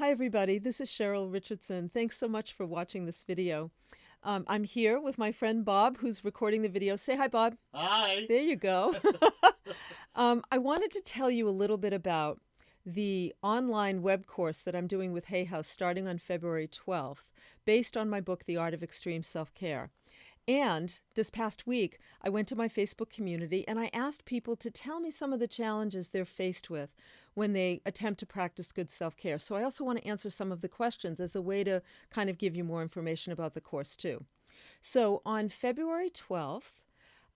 Hi everybody, this is Cheryl Richardson. Thanks so much for watching this video. I'm here with my friend Bob, who's recording the video. Say hi, Bob. Hi. There you go. I wanted to tell you a little bit about the online web course that I'm doing with Hay House starting on February 12th, based on my book, The Art of Extreme Self-Care. And this past week, I went to my Facebook community and I asked people to tell me some of the challenges they're faced with when they attempt to practice good self-care. So I also want to answer some of the questions as a way to kind of give you more information about the course too. So on February 12th,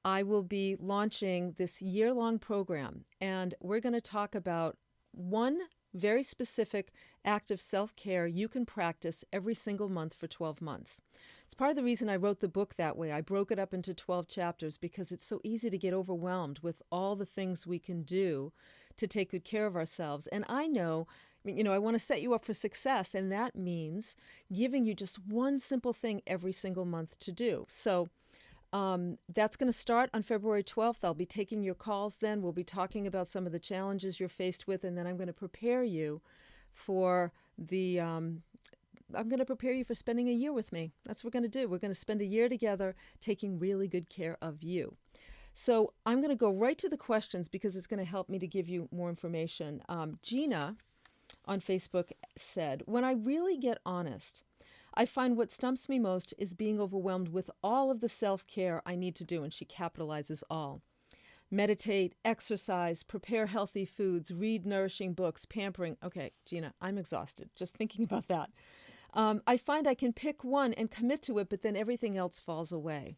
I will be launching this year-long program, and we're going to talk about one very specific act of self-care you can practice every single month for 12 months. It's part of the reason I wrote the book that way. I broke it up into 12 chapters because it's so easy to get overwhelmed with all the things we can do to take good care of ourselves. And I know, I want to set you up for success, and that means giving you just one simple thing every single month to do. So that's going to start on February 12th. I'll be taking your calls then. We'll be talking about some of the challenges you're faced with, and then I'm going to prepare you for spending a year with me. That's what we're going to do. We're going to spend a year together taking really good care of you. So I'm going to go right to the questions because it's going to help me to give you more information. Gina on Facebook said, when I really get honest, I find what stumps me most is being overwhelmed with all of the self-care I need to do, and she capitalizes all. Meditate, exercise, prepare healthy foods, read nourishing books, pampering. Okay, Gina, I'm exhausted just thinking about that. I find I can pick one and commit to it, but then everything else falls away.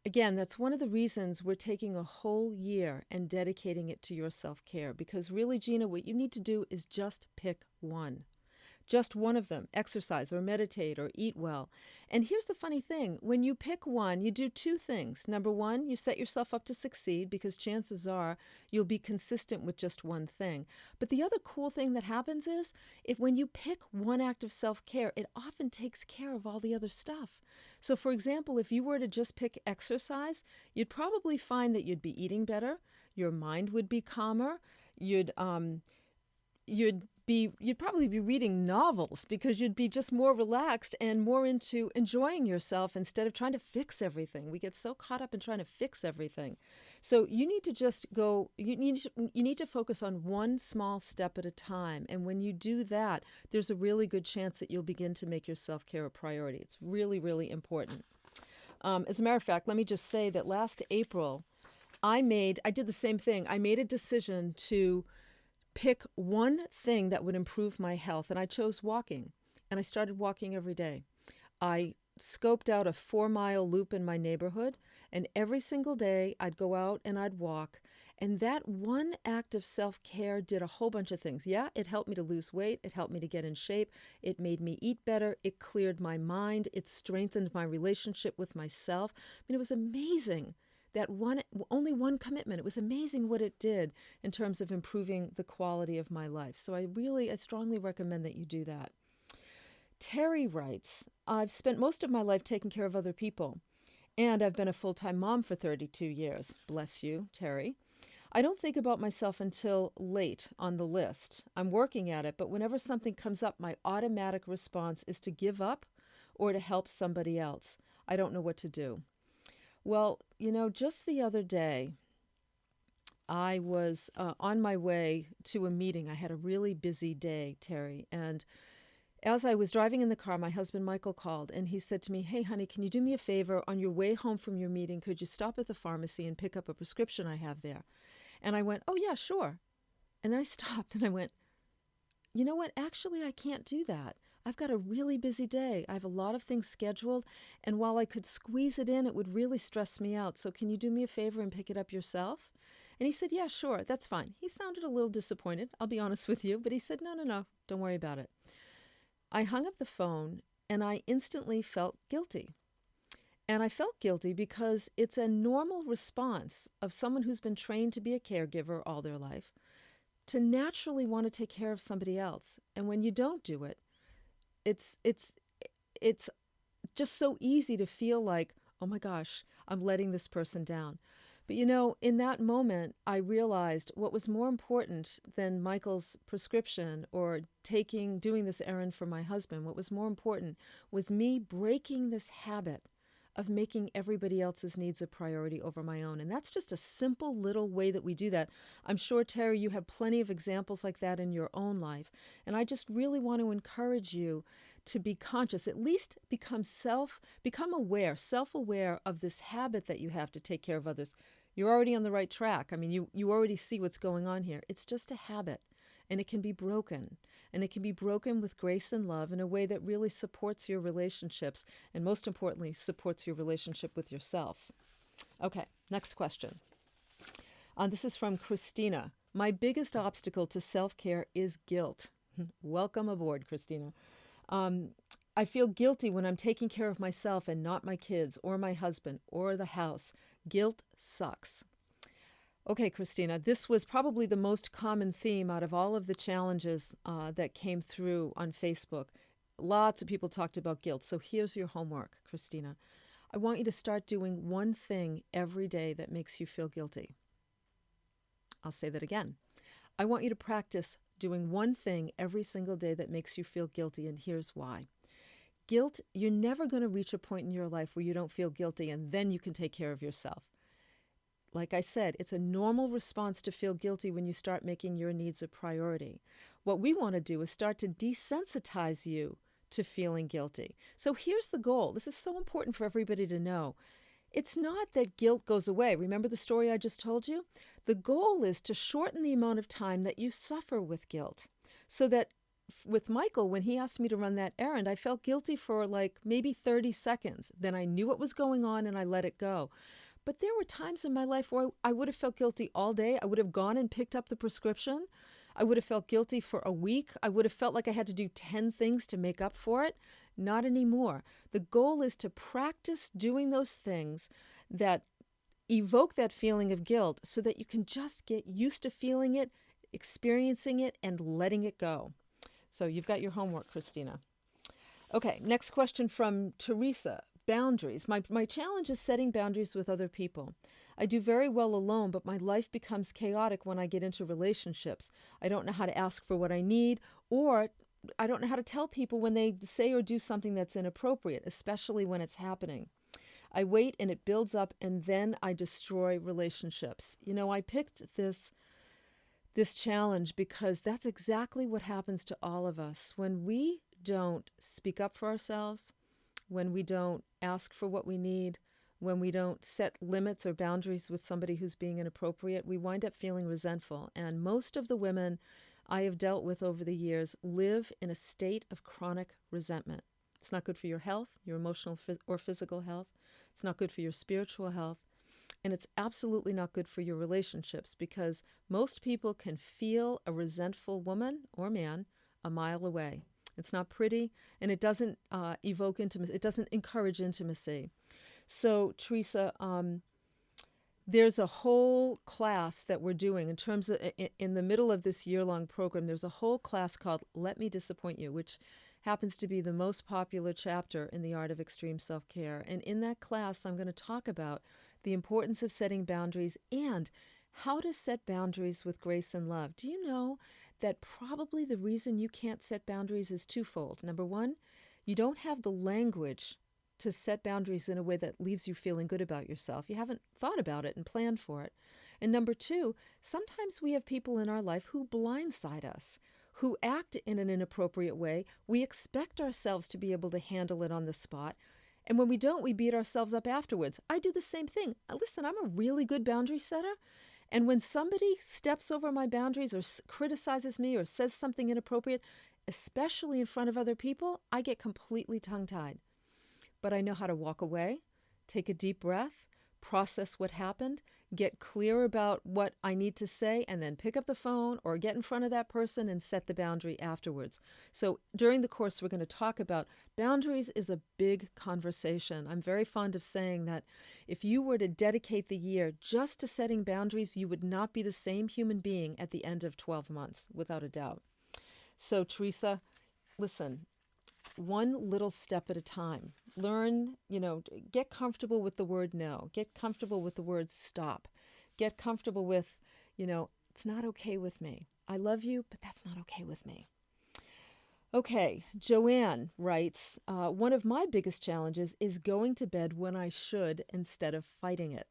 Again, that's one of the reasons we're taking a whole year and dedicating it to your self-care, because really, Gina, what you need to do is just pick one. Just one of them, exercise or meditate or eat well. And here's the funny thing. When you pick one, you do two things. Number one, you set yourself up to succeed because chances are you'll be consistent with just one thing. But the other cool thing that happens is when you pick one act of self-care, it often takes care of all the other stuff. So for example, if you were to just pick exercise, you'd probably find that you'd be eating better, your mind would be calmer, you'd probably be reading novels because you'd be just more relaxed and more into enjoying yourself instead of trying to fix everything. We get so caught up in trying to fix everything. So you need to just you need to focus on one small step at a time. And when you do that, there's a really good chance that you'll begin to make your self-care a priority. It's really, really important. As a matter of fact, let me just say that last April, I did the same thing. I made a decision to pick one thing that would improve my health, and I chose walking, and I started walking every day. I scoped out a 4-mile loop in my neighborhood, and every single day I'd go out and I'd walk, and that one act of self-care did a whole bunch of things. Yeah, it helped me to lose weight, it helped me to get in shape, it made me eat better, it cleared my mind, it strengthened my relationship with myself. It was amazing. Only one commitment. It was amazing what it did in terms of improving the quality of my life. So I strongly recommend that you do that. Terry writes, I've spent most of my life taking care of other people, and I've been a full-time mom for 32 years. Bless you, Terry. I don't think about myself until late on the list. I'm working at it, but whenever something comes up, my automatic response is to give up or to help somebody else. I don't know what to do. Well, just the other day, I was on my way to a meeting. I had a really busy day, Terry. And as I was driving in the car, my husband, Michael, called and he said to me, hey, honey, can you do me a favor? On your way home from your meeting, could you stop at the pharmacy and pick up a prescription I have there? And I went, oh, yeah, sure. And then I stopped and I went, you know what? Actually, I can't do that. I've got a really busy day. I have a lot of things scheduled, and while I could squeeze it in, it would really stress me out. So can you do me a favor and pick it up yourself? And he said, yeah, sure, that's fine. He sounded a little disappointed, I'll be honest with you, but he said, no, don't worry about it. I hung up the phone, and I instantly felt guilty. And I felt guilty because it's a normal response of someone who's been trained to be a caregiver all their life to naturally want to take care of somebody else. And when you don't do it, it's just so easy to feel like, oh my gosh, I'm letting this person down. But in that moment, I realized what was more important than Michael's prescription or doing this errand for my husband. What was more important was me breaking this habit of making everybody else's needs a priority over my own. And that's just a simple little way that we do that. I'm sure, Terry, you have plenty of examples like that in your own life. And I just really want to encourage you to be conscious, at least become self-aware of this habit that you have to take care of others. You're already on the right track. I mean, you already see what's going on here. It's just a habit, and it can be broken. And it can be broken with grace and love in a way that really supports your relationships, and most importantly, supports your relationship with yourself. Okay, next question. This is from Christina. My biggest obstacle to self-care is guilt. Welcome aboard, Christina. I feel guilty when I'm taking care of myself and not my kids or my husband or the house. Guilt sucks. Okay, Christina, this was probably the most common theme out of all of the challenges that came through on Facebook. Lots of people talked about guilt. So here's your homework, Christina. I want you to start doing one thing every day that makes you feel guilty. I'll say that again. I want you to practice doing one thing every single day that makes you feel guilty, and here's why. Guilt, you're never going to reach a point in your life where you don't feel guilty, and then you can take care of yourself. Like I said, it's a normal response to feel guilty when you start making your needs a priority. What we want to do is start to desensitize you to feeling guilty. So here's the goal. This is so important for everybody to know. It's not that guilt goes away. Remember the story I just told you? The goal is to shorten the amount of time that you suffer with guilt. So that with Michael, when he asked me to run that errand, I felt guilty for like maybe 30 seconds. Then I knew what was going on and I let it go. But there were times in my life where I would have felt guilty all day. I would have gone and picked up the prescription. I would have felt guilty for a week. I would have felt like I had to do 10 things to make up for it. Not anymore. The goal is to practice doing those things that evoke that feeling of guilt so that you can just get used to feeling it, experiencing it, and letting it go. So you've got your homework, Christina. Okay, next question from Teresa. Boundaries. My challenge is setting boundaries with other people. I do very well alone, but my life becomes chaotic when I get into relationships. I don't know how to ask for what I need, or I don't know how to tell people when they say or do something that's inappropriate, especially when it's happening. I wait and it builds up, and then I destroy relationships. I picked this challenge because that's exactly what happens to all of us. When we don't speak up for ourselves, when we don't ask for what we need, when we don't set limits or boundaries with somebody who's being inappropriate, we wind up feeling resentful. And most of the women I have dealt with over the years live in a state of chronic resentment. It's not good for your health, your emotional or physical health. It's not good for your spiritual health. And it's absolutely not good for your relationships, because most people can feel a resentful woman or man a mile away. It's not pretty, and it doesn't evoke intimacy. It doesn't encourage intimacy. So, Teresa, there's a whole class that we're doing in terms of, in the middle of this year-long program, there's a whole class called Let Me Disappoint You, which happens to be the most popular chapter in the Art of Extreme Self-Care. And in that class, I'm going to talk about the importance of setting boundaries and how to set boundaries with grace and love. Do you know that probably the reason you can't set boundaries is twofold? Number one, you don't have the language to set boundaries in a way that leaves you feeling good about yourself. You haven't thought about it and planned for it. And number two, sometimes we have people in our life who blindside us, who act in an inappropriate way. We expect ourselves to be able to handle it on the spot. And when we don't, we beat ourselves up afterwards. I do the same thing. Listen, I'm a really good boundary setter. And when somebody steps over my boundaries or criticizes me or says something inappropriate, especially in front of other people, I get completely tongue-tied. But I know how to walk away, take a deep breath, process what happened, get clear about what I need to say, and then pick up the phone or get in front of that person and set the boundary afterwards. So during the course, we're going to talk about boundaries is a big conversation. I'm very fond of saying that if you were to dedicate the year just to setting boundaries, you would not be the same human being at the end of 12 months, without a doubt. So Teresa, listen, one little step at a time. Learn, get comfortable with the word no. Get comfortable with the word stop. get comfortable with, it's not okay with me. I love you, but that's not okay with me. Okay, Joanne writes, one of my biggest challenges is going to bed when I should instead of fighting it.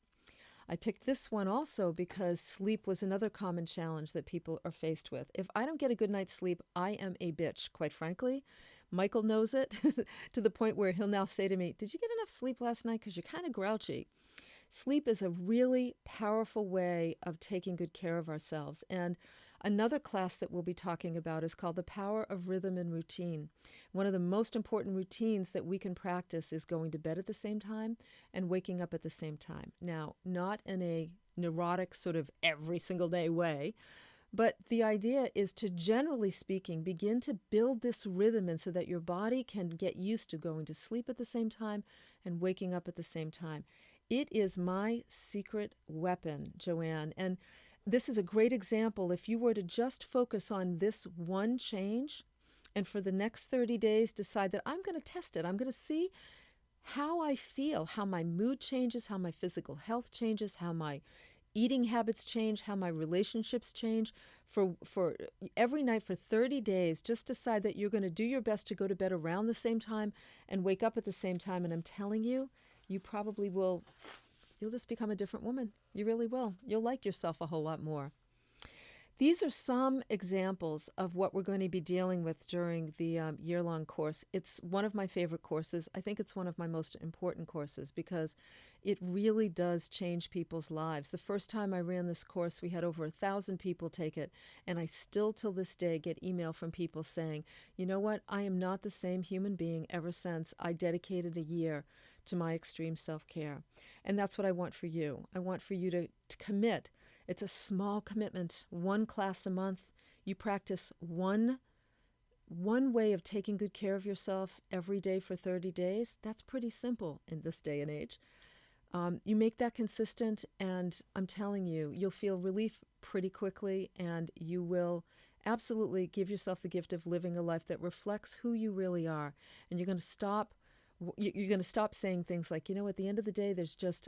I picked this one also because sleep was another common challenge that people are faced with. If I don't get a good night's sleep, I am a bitch, quite frankly. Michael knows it to the point where he'll now say to me, "Did you get enough sleep last night? Because you're kind of grouchy." Sleep is a really powerful way of taking good care of ourselves. And another class that we'll be talking about is called The Power of Rhythm and Routine. One of the most important routines that we can practice is going to bed at the same time and waking up at the same time. Now, not in a neurotic sort of every single day way, but the idea is to, generally speaking, begin to build this rhythm in so that your body can get used to going to sleep at the same time and waking up at the same time. It is my secret weapon, Joanne. And this is a great example. If you were to just focus on this one change and for the next 30 days decide that I'm going to test it, I'm going to see how I feel, how my mood changes, how my physical health changes, how my eating habits change, how my relationships change. For every night for 30 days, just decide that you're going to do your best to go to bed around the same time and wake up at the same time. And I'm telling you, you probably will, you'll just become a different woman. You really will. You'll like yourself a whole lot more. These are some examples of what we're going to be dealing with during the year-long course. It's one of my favorite courses. I think it's one of my most important courses because it really does change people's lives. The first time I ran this course, we had over 1,000 people take it, and I still till this day get email from people saying, you know what, I am not the same human being ever since I dedicated a year to my extreme self-care. And that's what I want for you. I want for you to commit. It's a small commitment, one class a month. You practice one way of taking good care of yourself every day for 30 days. That's pretty simple in this day and age. You make that consistent, and I'm telling you, you'll feel relief pretty quickly, and you will absolutely give yourself the gift of living a life that reflects who you really are. And you're going to stop saying things like, at the end of the day,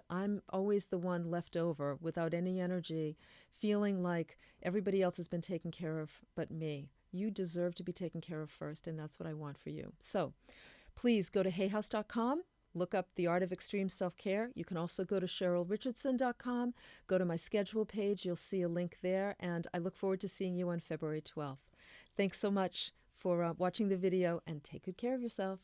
I'm always the one left over without any energy, feeling like everybody else has been taken care of but me. You deserve to be taken care of first, and that's what I want for you. So please go to hayhouse.com, look up The Art of Extreme Self-Care. You can also go to CherylRichardson.com, go to my schedule page. You'll see a link there, and I look forward to seeing you on February 12th. Thanks so much for watching the video, and take good care of yourself.